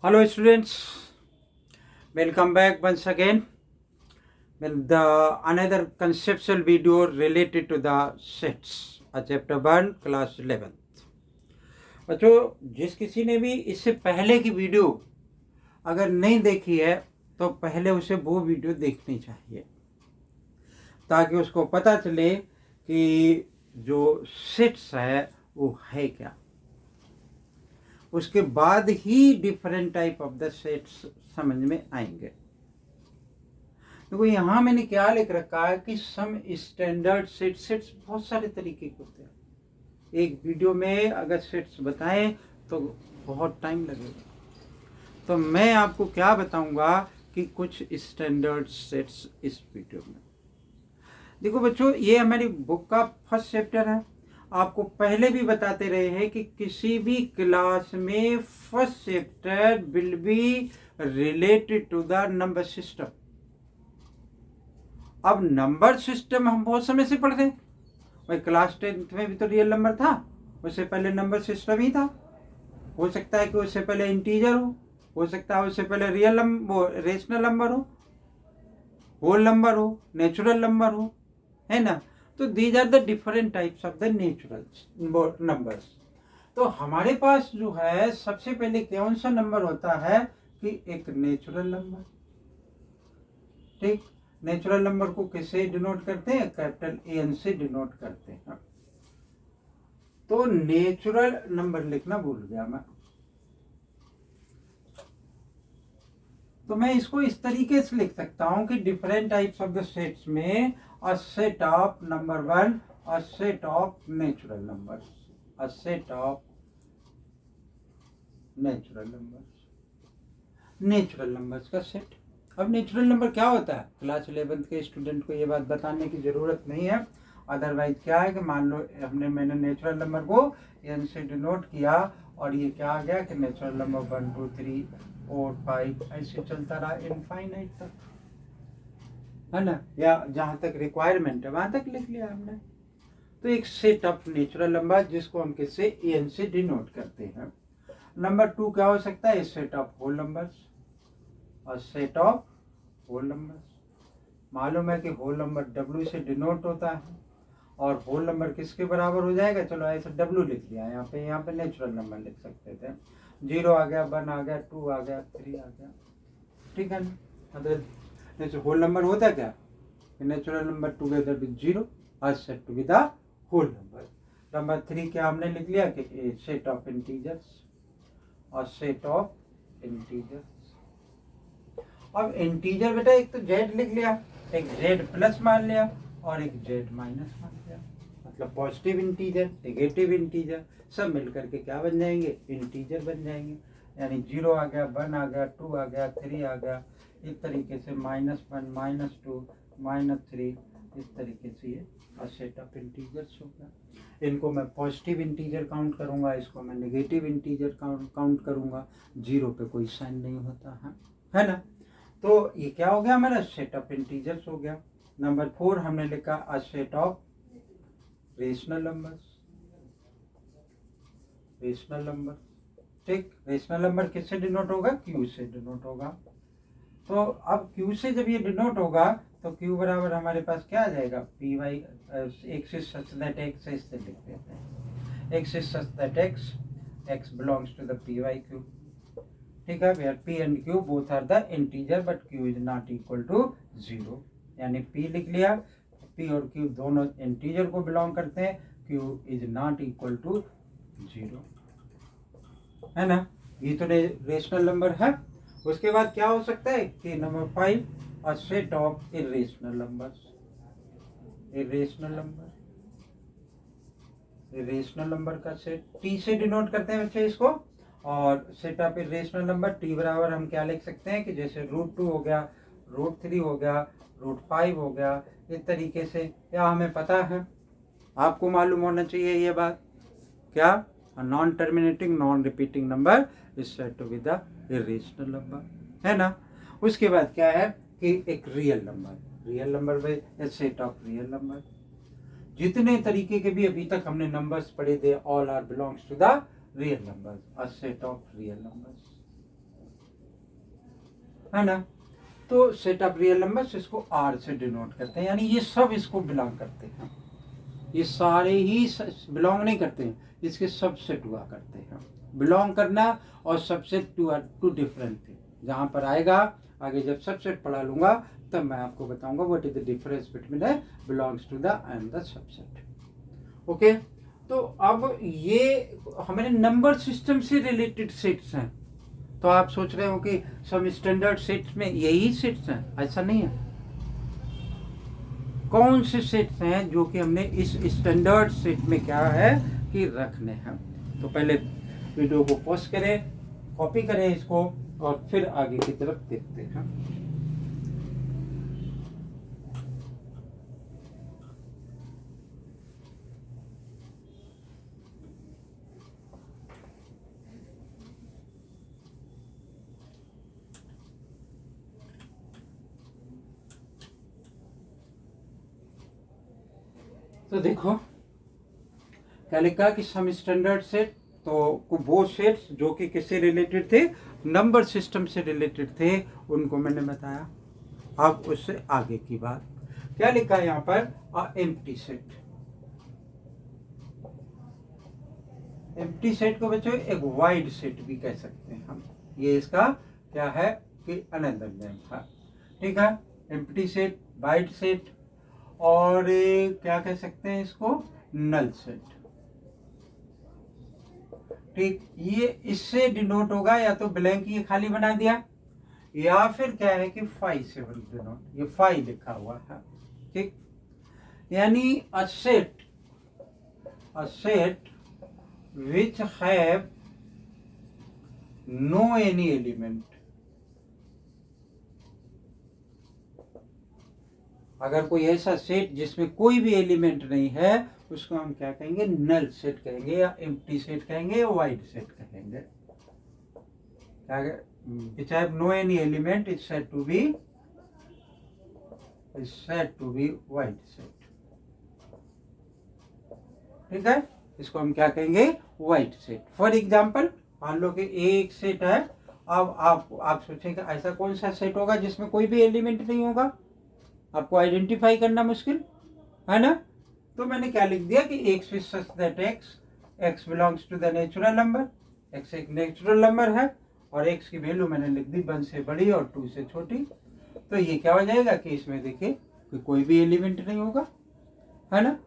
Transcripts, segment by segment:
Hello students, welcome back once again with another conceptual video related to the sets, chapter 1 class 11th। बच्चों, जिस किसी ने भी इससे पहले की वीडियो अगर नहीं देखी है तो पहले उसे वो वीडियो देखनी चाहिए ताकि उसको पता चले कि जो सेट्स है वो है क्या। उसके बाद ही different type of the sets समझ में आएंगे। देखो यहाँ मैंने क्या लिख रखा है कि सम स्टैंडर्ड सेट्स बहुत सारे तरीके के होते हैं। एक वीडियो में अगर सेट्स बताएं तो बहुत टाइम लगेगा, तो मैं आपको क्या बताऊंगा कि कुछ स्टैंडर्ड सेट्स इस वीडियो में। देखो बच्चों, ये हमारी बुक का फर्स्ट चैप्टर है। आपको पहले भी बताते रहे हैं कि किसी भी क्लास में first chapter will be related to the number system. अब नंबर सिस्टम हम बहुत समय से पढ़ते हैं भाई। क्लास 10th में भी तो रियल नंबर था, उससे पहले नंबर सिस्टम ही था। हो सकता है कि उससे पहले इंटीजर हो सकता है उससे पहले रियल नंबर, रेशनल नंबर हो, होल नंबर हो, नेचुरल नंबर हो, है ना। तो these are the different types of the natural numbers. तो हमारे पास जो है सबसे पहले कौन सा नंबर होता है कि एक नेचुरल नंबर। ठीक, नेचुरल नंबर को किससे डिनोट करते हैं? कैपिटल एन से डिनोट करते हैं। तो नेचुरल नंबर लिखना भूल गया मैं, तो मैं इसको इस तरीके से लिख सकता हूं कि different types of the sets में a set of number 1, a set of natural numbers, a set of natural numbers, natural numbers का सेट। अब नेचुरल नंबर क्या होता है? क्लास 11th के स्टूडेंट को ये बात बताने की जरूरत नहीं है। अदरवाइज क्या है कि मान लो मैंने नेचुरल नंबर को एन से डिनोट किया और ये क्या आ गया कि नेचुरल नंबर 1 2 3 4 5 ऐसे चलता रहा इनफाइनाइट तक, है ना, या जहां तक रिक्वायरमेंट है वहां तक लिख लिया हमने। तो एक सेट ऑफ नेचुरल नंबर जिसको हम किससे एन से डिनोट करते हैं। नंबर 2 क्या हो सकता है? सेट ऑफ होल नंबर्स, और सेट ऑफ होल नंबर्स। मालूम है कि होल नंबर डब्ल्यू से डिनोट होता है और होल नंबर किसके बराबर हो जाएगा? चलो ऐसे डब्ल्यू लिख लिया, यहाँ पे नेचुरल नंबर लिख सकते थे। 0 आ गया, 1 आ गया, 2 आ गया, 3 आ गया, ठीक है ना। मतलब होल नंबर होता क्या? Natural number together with 0 are set to be the whole number. Number 3 क्या हमने लिख लिया कि सेट ऑफ इंटीजर्स, और सेट ऑफ इंटीजर्स। अब इंटीजर बेटा एक तो जेड लिख लिया, एक जेड प्लस मान लिया और एक जेड माइनस मान लिया। मतलब पॉजिटिव इंटीजर, नेगेटिव इंटीजर सब मिलकर के क्या बन जाएंगे? इंटीजर बन जाएंगे। यानी 0 आ गया, 1 आ गया, 2 आ गया, 3 आ गया, इस तरीके से -1 -2 -3, इस तरीके से ये सेट ऑफ इंटीजर्स हो गया। इनको मैं पॉजिटिव इंटीजर काउंट करूंगा, इसको मैं नेगेटिव इंटीजर काउंट करूंगा। 0 पे कोई साइन नहीं होता है ना। तो ये क्या हो गया? हमारा सेट ऑफ इंटीजर्स हो गया। नंबर 4 हमने लिखा अ set of rational numbers, rational number. ठीक, रेशनल नंबर किससे डिनोट होगा? क्यू से डिनोट होगा। तो अब क्यू से जब ये डिनोट होगा तो क्यू बराबर हमारे पास क्या आ जाएगा? P Y axis such that X, इससे लिख देते हैं axis such that X, X belongs to the P Y Q. ठीक है, where p and q both are the integer but q is not equal to 0। यानी p लिख लिया, p और q दोनों इंटीजर को बिलोंग करते हैं, q is not equal to 0, है ना। ये तो रेशनल नंबर है। उसके बाद क्या हो सकता है कि number 5 a set of irrational numbers, irrational number, irrational number का सेट t से डिनोट करते हैं बच्चे इसको। और set of irrational number t बराबर हम क्या लिख सकते हैं कि जैसे √2 हो गया, √3 हो गया, √5 हो गया, इस तरीके से। या हमें पता है, आपको मालूम होना चाहिए ये बात, क्या? Non terminating non repeating number is said to be the irrational number, है ना। उसके बाद क्या है कि एक real number, real number by set of real number. जितने तरीके के भी अभी तक हमने नंबर्स पढ़े थे, all are belongs to the real numbers, a set of real numbers. है ना। तो सेट ऑफ रियल नंबर्स इसको आर से डिनोट करते हैं, यानी ये सब इसको बिलोंग करते हैं। ये सारे ही बिलोंग नहीं करते हैं, इसके सबसेट हुआ करते हैं। बिलोंग करना और सबसेट टू डिफरेंट थिंग। जहाँ पर आएगा आगे जब सबसेट पढ़ा लूंगा तब मैं आपको बताऊंगा what is the difference between the belongs to the and the subset. Okay, तो अब ये हमारे नंबर सिस्टम से रिलेटेड सेट्स हैं। तो आप सोच रहे हो कि सब स्टैंडर्ड सेट्स में यही सेट्स हैं, ऐसा नहीं है। कौन से सेट्स हैं जो कि हमने इस स्टैंडर्ड सेट में क्या है कि रखने हैं। तो पहले वीडियो को पॉज करें, कॉपी करें इसको और फिर आगे की तरफ देखते हैं। तो देखो क्या लिखा कि सम स्टैंडर्ड सेट, तो वो सेट्स जो कि किससे रिलेटेड थे, नंबर सिस्टम से रिलेटेड थे, उनको मैंने बताया। अब उससे आगे की बात क्या लिखा है यहाँ पर, एम्प्टी सेट। एम्प्टी सेट को बच्चों एक वाइड सेट भी कह सकते हैं हम। ये इसका क्या है कि अनदर नेम है, ठीक है। एम्प्टी सेट, वाइड सेट, और क्या कह सकते हैं इसको, नल सेट। ठीक, ये इससे डिनोट होगा या तो ब्लैंक ये खाली बना दिया, या फिर क्या है कि फाइव से डिनोट, ये फाइव लिखा हुआ है। ठीक, यानी a set which have no any element, अगर कोई ऐसा सेट जिसमें कोई भी एलिमेंट नहीं है उसको हम क्या कहेंगे, नल सेट कहेंगे, या एम्प्टी सेट कहेंगे, या वाइड सेट कहेंगे। which have no any element is said to be wide set. ठीक है, इसको हम क्या कहेंगे, वाइड सेट। फॉर एग्जाम्पल मान लो कि एक सेट है, अब आप सोचेंगे ऐसा कौन सा सेट होगा जिसमें कोई भी एलिमेंट नहीं होगा, आपको आइडेंटिफाई करना मुश्किल है ना। तो मैंने क्या लिख दिया कि X is such that X belongs to the natural number. X एक नेचुरल नंबर है और एक्स की वैल्यू मैंने लिख दी 1 से बड़ी और 2 से छोटी। तो ये क्या हो जाएगा कि इसमें देखिए कि कोई भी एलिमेंट नहीं होगा, है ना।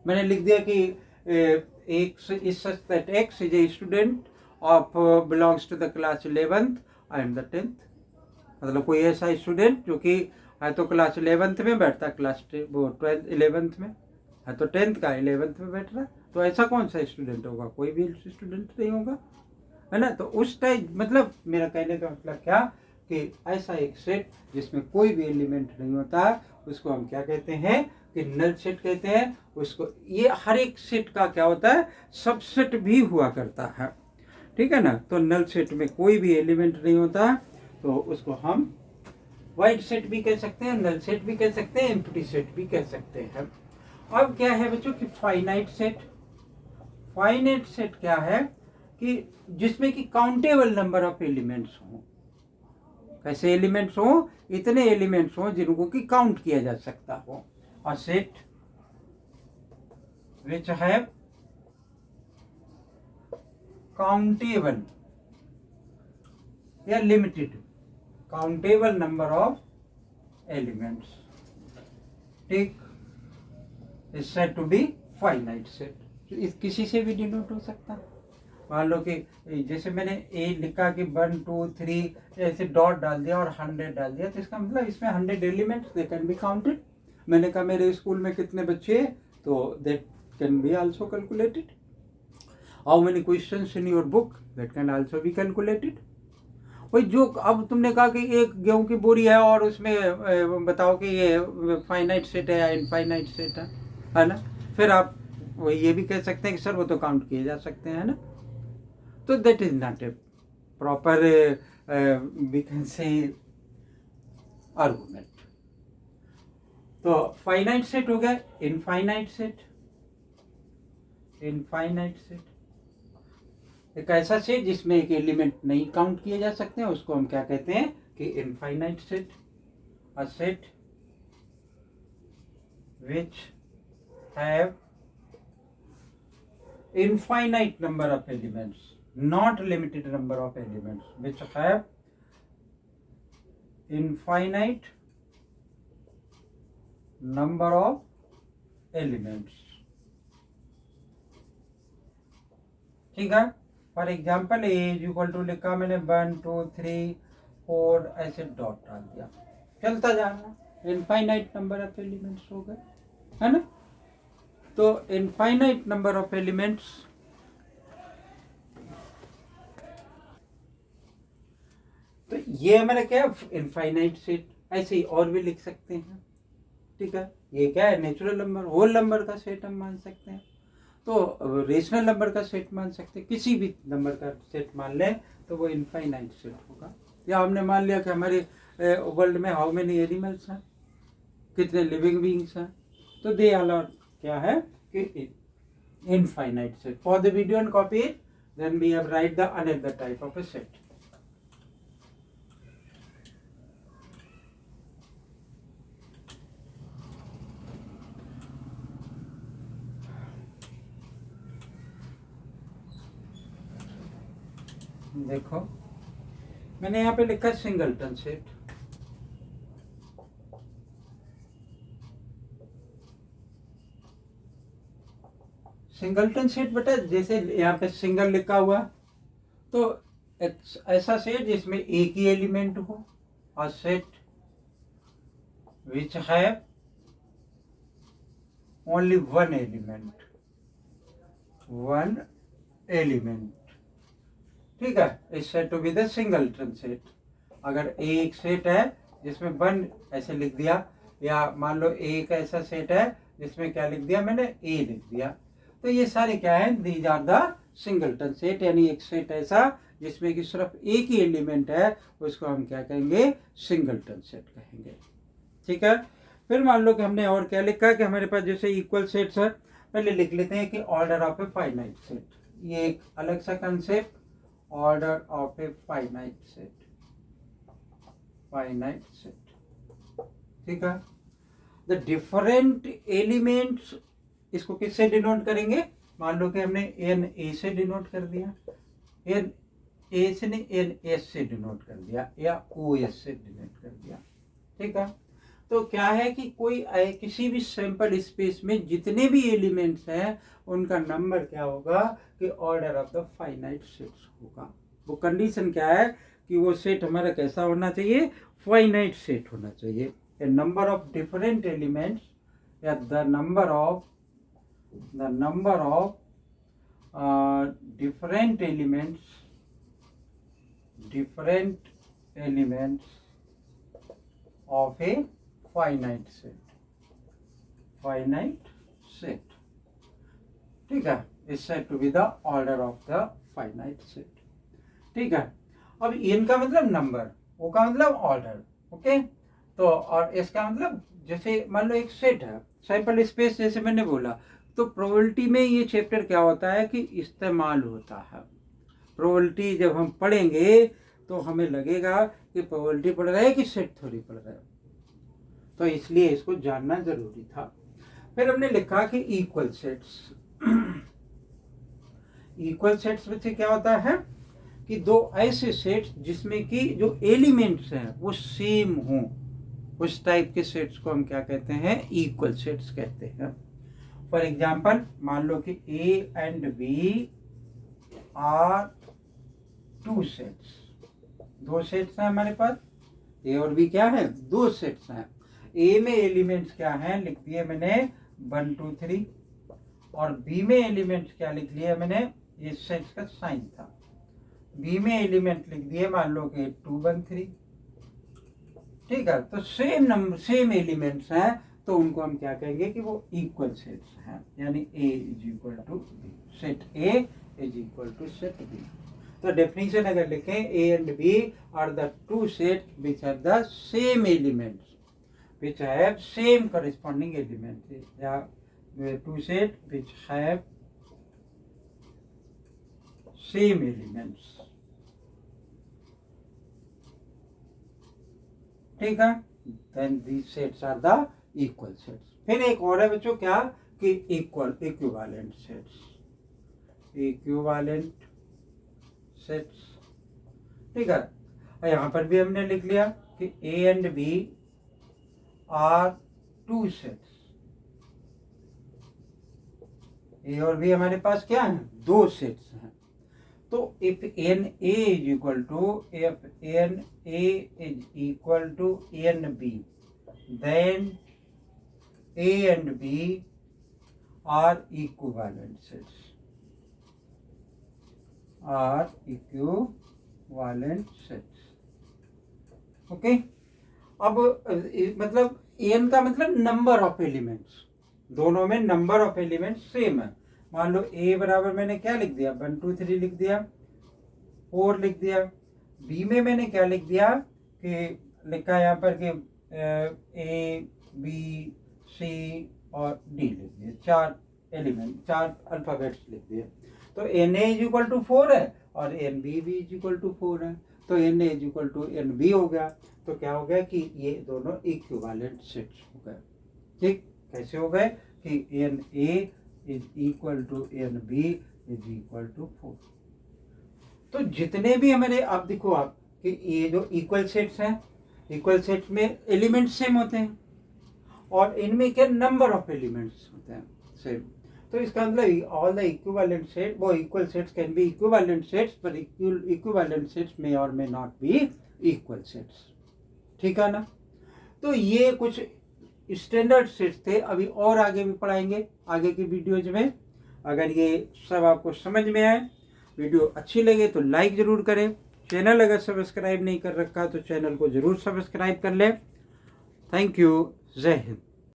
मैंने लिख दिया कि X is such that X is a student of belongs to the class 11th and the 10th। मतलब कोई ऐसा स्टूडेंट जो कि है तो क्लास 11th में बैठता है, क्लास 11th में है, तो 10th का 11th में बैठ रहा है। तो ऐसा कौन सा स्टूडेंट होगा, कोई भी स्टूडेंट नहीं होगा, है ना। तो उस टाइप, मतलब मेरा कहने का मतलब क्या कि ऐसा एक सेट जिसमें कोई भी एलिमेंट नहीं होता उसको हम क्या कहते हैं कि नल सेट कहते हैं। उसको ये हर एक सेट का क्या होता है, सबसेट भी हुआ करता है, ठीक है ना। तो नल सेट में कोई भी एलिमेंट नहीं होता तो उसको हम वाइड सेट भी कह सकते हैं, नल सेट भी कह सकते हैं, एम्प्टी सेट भी कह सकते हैं। अब क्या है बच्चों कि फाइनाइट सेट। फाइनाइट सेट क्या है कि जिसमें कि काउंटेबल नंबर ऑफ एलिमेंट्स हो। कैसे एलिमेंट्स हो, इतने एलिमेंट्स हो जिनको कि काउंट किया जा सकता हो। और सेट विच हैव काउंटेबल या limited countable number of elements, ठीक, is said to be finite set. इस किसी से भी डिनोट हो सकता है। मान लो कि जैसे मैंने ए लिखा कि 1 2 3 ऐसे डॉट डाल दिया और 100 डाल दिया, तो इसका मतलब इसमें 100 elements they can be counted. मैंने कहा मेरे स्कूल में कितने बच्चे हैं, तो that can be also calculated. How many questions in your book, that can also be calculated. वही जो अब तुमने कहा कि एक गेहूं की बोरी है और उसमें बताओ कि ये फाइनाइट सेट है या इनफाइनाइट सेट है ना। फिर आप वो ये भी कह सकते हैं कि सर वो तो काउंट किए जा सकते हैं ना। तो that is not a proper we can say argument. तो फाइनाइट सेट हो गया, इनफाइनाइट सेट। इनफाइनाइट सेट एक ऐसा सेट जिसमें एक एलिमेंट नहीं काउंट किए जा सकते हैं, उसको हम क्या कहते हैं कि infinite set, a set which have infinite number of elements, not limited number of elements, which have infinite number of elements. ठीक है, for example A is equal to लिखा मैंने 1 2 3 4 ऐसे डॉट डाल दिया, चलता जाना, इनफाइनाइट नंबर ऑफ एलिमेंट्स हो गए, है ना। तो इनफाइनाइट नंबर ऑफ एलिमेंट्स, तो ये हमारा क्या है, इनफाइनाइट सेट। ऐसे ही और भी लिख सकते हैं, ठीक है। ये क्या है, नेचुरल नंबर, होल नंबर का सेट हम मान सकते हैं, तो रेशनल नंबर का सेट मान सकते हैं, किसी भी नंबर का सेट मान लें तो वो इनफाइनाइट सेट होगा। या हमने मान लिया कि हमारे वर्ल्ड में हाउ मेनी एनिमल्स हैं, कितने लिविंग बीइंग्स हैं, तो दे ऑल आर क्या है कि infinite set. For the video and copy then we have write the another type of a set. देखो मैंने यहाँ पे लिखा सिंगलटन सेट। सिंगलटन सेट बेटा, जैसे यहाँ पे सिंगल लिखा हुआ, तो ऐसा सेट जिसमें एक ही एलिमेंट हो, और set which have only one element, ठीक है, is said to be the singleton set. अगर एक सेट है जिसमें वन ऐसे लिख दिया, या मान लो एक ऐसा सेट है जिसमें क्या लिख दिया मैंने, ए लिख दिया, तो ये सारे क्या है, these are the singleton set. यानी एक सेट ऐसा जिसमें कि सिर्फ एक ही एलिमेंट है, उसको हम क्या कहेंगे, सिंगलटन सेट कहेंगे, ठीक है। फिर मान लो कि हमने और क्या लिखा कि हमारे पास जैसे इक्वल सेट्स है, पहले लिख लेते हैं कि order of a finite set, ये एक अलग सा concept, order of a finite set, ठीक है। द डिफरेंट एलिमेंट्स, इसको किससे डिनोट करेंगे, मान लो कि हमने एन ए से डिनोट कर दिया, एन ए से नहीं, एन एस से डिनोट कर दिया, या ओ एस से डिनोट कर दिया, ठीक है। तो क्या है कि कोई किसी भी सैंपल स्पेस में जितने भी एलिमेंट्स हैं उनका नंबर क्या होगा, कि order of the finite sets होगा। वो कंडीशन क्या है कि वो सेट हमारा कैसा होना चाहिए, फाइनाइट सेट होना चाहिए। ए नंबर ऑफ डिफरेंट एलिमेंट्स, या the number of different elements of a finite set, ठीक है, is said to be the order of the finite set, ठीक है। अब n का मतलब नंबर, o का मतलब ऑर्डर, ओके। तो और s का मतलब, जैसे मान लो एक सेट है, सैंपल स्पेस जैसे मैंने बोला, तो प्रोबेबिलिटी में ये चैप्टर क्या होता है कि इस्तेमाल होता है। प्रोबेबिलिटी जब हम पढ़ेंगे तो हमें लगेगा कि प्रोबेबिलिटी पढ़ रहे हैं कि सेट थ्योरी पढ़ रहे हैं, तो इसलिए इसको जानना जरूरी था। फिर हमने लिखा कि इक्वल सेट्स। इक्वल सेट्स में से क्या होता है कि दो ऐसे सेट्स जिसमें कि जो एलिमेंट्स हैं वो सेम हों, उस टाइप के सेट्स को हम क्या कहते हैं, इक्वल सेट्स कहते हैं। फॉर एग्जाम्पल मान लो कि ए and B are two sets, दो सेट्स हैं हमारे पास, ए और बी क्या है, दो सेट्स हैं। ए में एलिमेंट्स क्या हैं, लिख दिए मैंने 1 2 3, और बी में एलिमेंट्स क्या लिख लिए मैंने, ये सेट्स का साइन था, बी में एलिमेंट लिख दिए मान लो कि 2 1 3, ठीक है। तो सेम नंबर, सेम एलिमेंट्स हैं, तो उनको हम क्या कहेंगे कि वो इक्वल सेट्स हैं, यानी a is equal to b, set a is equal to set b. तो डेफिनेशन अगर लिखें, a and B are the two set which have the same elements, which have same corresponding elements, या two set which have same elements, ठीक है, then these sets are the equal sets. फिर एक और है बच्चों क्या कि इक्विवेलेंट सेट्स, इक्विवेलेंट सेट्स, ठीक है। और यहाँ पर भी हमने लिख लिया कि ए and B are two sets, a और बी हमारे पास क्या है, दो सेट्स हैं। तो if n A is equal to, if n A is equal to n B, then A and B are equivalent sets, are equivalent sets, okay. अब मतलब N का मतलब नंबर ऑफ एलिमेंट्स, दोनों में नंबर ऑफ एलिमेंट्स सेम है। मान लो ए बराबर मैंने क्या लिख दिया, 1 2 3 लिख दिया, 4 लिख दिया। बी में मैंने क्या लिख दिया कि लिखा यहाँ पर कि ए बी सी और डी लिख दिया, 4 एलिमेंट, 4 अल्फाबेट्स लिख दिए। तो n A is equal to 4 है और एन बी भी इज इक्वल टू 4 है, तो n A is equal to n B हो गया। तो क्या हो गया कि ये दोनों इक्विवेलेंट सेट्स हो गए, ठीक। कैसे हो गए कि n A is equal to n B is equal to 4। तो जितने भी हमारे, आप देखो आप कि ये जो इक्वल सेट्स हैं, इक्वल सेट्स में एलिमेंट्स सेम होते हैं और इनमें क्या नंबर ऑफ एलिमेंट्स होते हैं सेम। तो इसका मतलब ऑल द इक्विवेलेंट सेट, वो equal sets can be equivalent sets, पर इक्विवेलेंट सेट्स में और may not be equal sets, ठीक है ना। तो ये कुछ स्टैंडर्ड सेट्स थे, अभी और आगे भी पढ़ाएंगे आगे की वीडियोज में। अगर ये सब आपको समझ में आए, वीडियो अच्छी लगे तो लाइक ज़रूर करें, चैनल अगर सब्सक्राइब नहीं कर रखा तो चैनल को ज़रूर सब्सक्राइब कर लें। थैंक यू, जय हिंद।